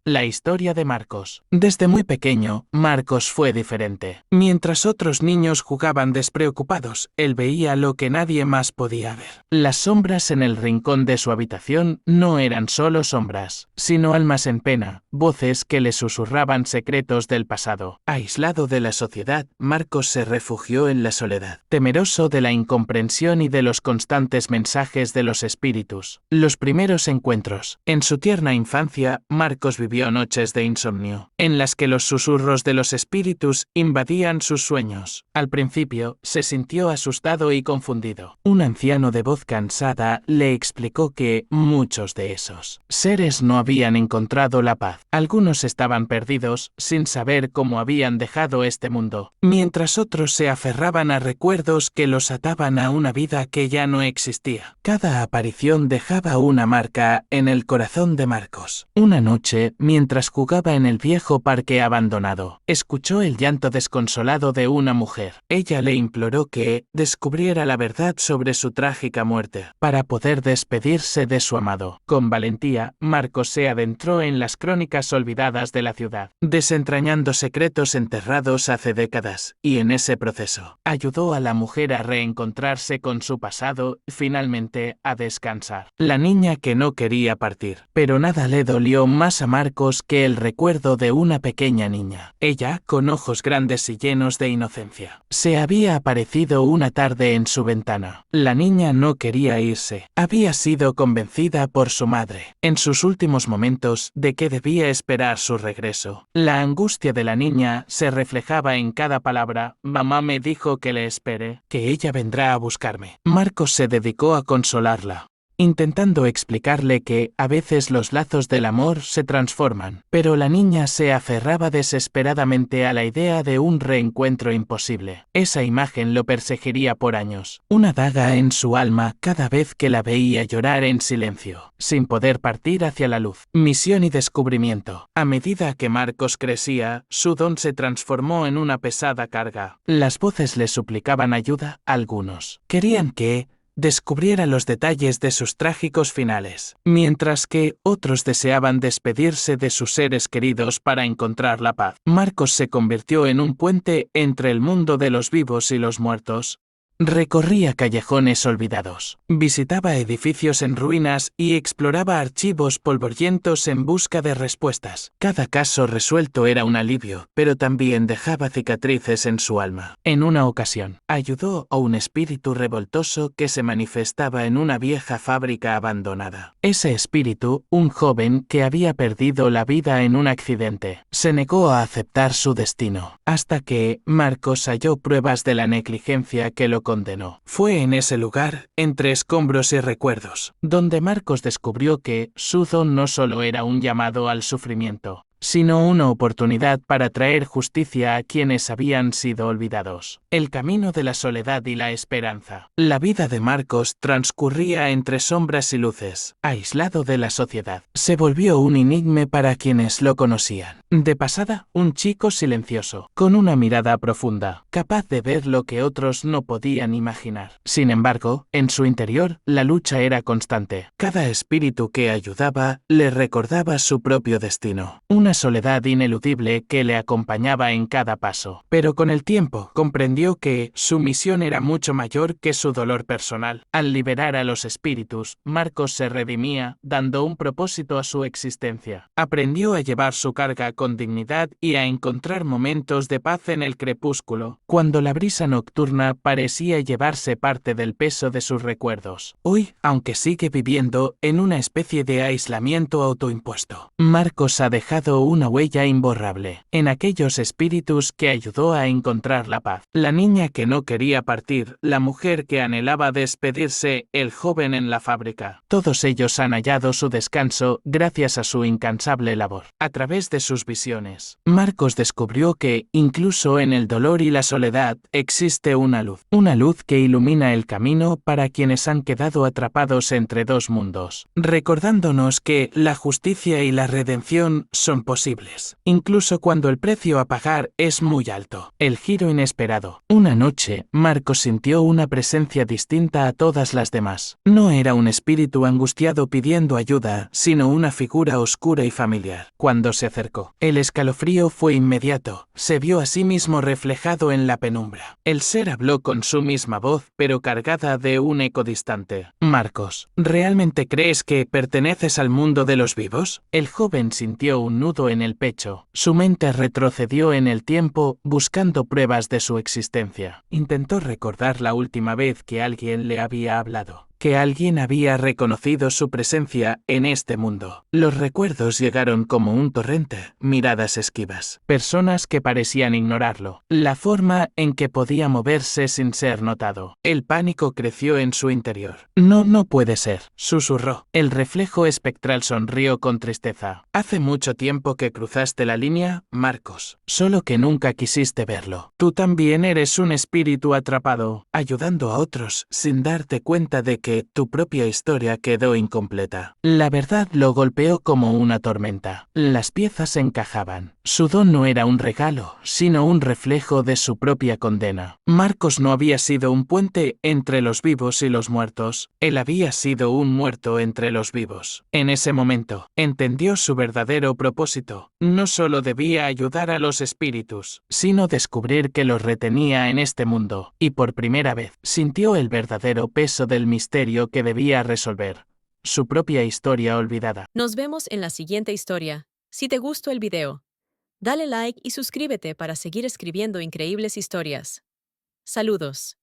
La historia de Marcos. Desde muy pequeño, Marcos fue diferente. Mientras otros niños jugaban despreocupados, él veía lo que nadie más podía ver. Las sombras en el rincón de su habitación no eran solo sombras, sino almas en pena, voces que le susurraban secretos del pasado. Aislado de la sociedad, Marcos se refugió en la soledad, temeroso de la incomprensión y de los constantes mensajes de los espíritus. Los primeros encuentros. En su tierna infancia, Marcos vivió noches de insomnio, en las que los susurros de los espíritus invadían sus sueños. Al principio, se sintió asustado y confundido. Un anciano de voz cansada le explicó que muchos de esos seres no habían encontrado la paz. Algunos estaban perdidos, sin saber cómo habían dejado este mundo, mientras otros se aferraban a recuerdos que los ataban a una vida que ya no existía. Cada aparición dejaba una marca en el corazón de Marcos. Una noche, mientras jugaba en el viejo parque abandonado, escuchó el llanto desconsolado de una mujer. Ella le imploró que descubriera la verdad sobre su trágica muerte, para poder despedirse de su amado. Con valentía, Marcos se adentró en las crónicas olvidadas de la ciudad, desentrañando secretos enterrados hace décadas, y en ese proceso, ayudó a la mujer a reencontrarse con su pasado y finalmente a descansar. La niña que no quería partir, pero nada le dolió más a Marcos que el recuerdo de una pequeña niña. Ella, con ojos grandes y llenos de inocencia, se había aparecido una tarde en su ventana. La niña no quería irse. Había sido convencida por su madre, en sus últimos momentos, de que debía esperar su regreso. La angustia de la niña se reflejaba en cada palabra. Mamá me dijo que le espere, que ella vendrá a buscarme. Marcos se dedicó a consolarla, intentando explicarle que, a veces los lazos del amor se transforman, pero la niña se aferraba desesperadamente a la idea de un reencuentro imposible. Esa imagen lo perseguiría por años, una daga en su alma cada vez que la veía llorar en silencio, sin poder partir hacia la luz. Misión y descubrimiento. A medida que Marcos crecía, su don se transformó en una pesada carga. Las voces le suplicaban ayuda. Algunos querían que descubriera los detalles de sus trágicos finales, mientras que otros deseaban despedirse de sus seres queridos para encontrar la paz. Marcos se convirtió en un puente entre el mundo de los vivos y los muertos. Recorría callejones olvidados, visitaba edificios en ruinas y exploraba archivos polvorientos en busca de respuestas. Cada caso resuelto era un alivio, pero también dejaba cicatrices en su alma. En una ocasión, ayudó a un espíritu revoltoso que se manifestaba en una vieja fábrica abandonada. Ese espíritu, un joven que había perdido la vida en un accidente, se negó a aceptar su destino, hasta que Marcos halló pruebas de la negligencia que lo condenó. Fue en ese lugar, entre escombros y recuerdos, donde Marcos descubrió que su don no solo era un llamado al sufrimiento, sino una oportunidad para traer justicia a quienes habían sido olvidados. El camino de la soledad y la esperanza. La vida de Marcos transcurría entre sombras y luces, aislado de la sociedad. Se volvió un enigma para quienes lo conocían. De pasada, un chico silencioso, con una mirada profunda, capaz de ver lo que otros no podían imaginar. Sin embargo, en su interior, la lucha era constante. Cada espíritu que ayudaba le recordaba su propio destino. Una soledad ineludible que le acompañaba en cada paso. Pero con el tiempo, comprendió que su misión era mucho mayor que su dolor personal. Al liberar a los espíritus, Marcos se redimía, dando un propósito a su existencia. Aprendió a llevar su carga con dignidad y a encontrar momentos de paz en el crepúsculo, cuando la brisa nocturna parecía llevarse parte del peso de sus recuerdos. Hoy, aunque sigue viviendo en una especie de aislamiento autoimpuesto, Marcos ha dejado una huella imborrable en aquellos espíritus que ayudó a encontrar la paz. La niña que no quería partir, la mujer que anhelaba despedirse, el joven en la fábrica. Todos ellos han hallado su descanso gracias a su incansable labor. A través de sus visiones. Marcos descubrió que, incluso en el dolor y la soledad, existe una luz que ilumina el camino para quienes han quedado atrapados entre dos mundos, recordándonos que la justicia y la redención son posibles, incluso cuando el precio a pagar es muy alto. El giro inesperado. Una noche, Marcos sintió una presencia distinta a todas las demás. No era un espíritu angustiado pidiendo ayuda, sino una figura oscura y familiar. Cuando se acercó, el escalofrío fue inmediato. Se vio a sí mismo reflejado en la penumbra. El ser habló con su misma voz, pero cargada de un eco distante. Marcos, ¿realmente crees que perteneces al mundo de los vivos? El joven sintió un nudo en el pecho. Su mente retrocedió en el tiempo, buscando pruebas de su existencia. Intentó recordar la última vez que alguien le había hablado, que alguien había reconocido su presencia en este mundo. Los recuerdos llegaron como un torrente, miradas esquivas, personas que parecían ignorarlo, la forma en que podía moverse sin ser notado. El pánico creció en su interior. No puede ser, susurró. El reflejo espectral sonrió con tristeza. Hace mucho tiempo que cruzaste la línea, Marcos, solo que nunca quisiste verlo. Tú también eres un espíritu atrapado, ayudando a otros sin darte cuenta de que tu propia historia quedó incompleta. La verdad lo golpeó como una tormenta. Las piezas encajaban. Su don no era un regalo, sino un reflejo de su propia condena. Marcos no había sido un puente entre los vivos y los muertos. Él había sido un muerto entre los vivos. En ese momento, entendió su verdadero propósito. No solo debía ayudar a los espíritus, sino descubrir que los retenía en este mundo. Y por primera vez, sintió el verdadero peso del misterio que debía resolver. Su propia historia olvidada. Nos vemos en la siguiente historia. Si te gustó el video, dale like y suscríbete para seguir escribiendo increíbles historias. Saludos.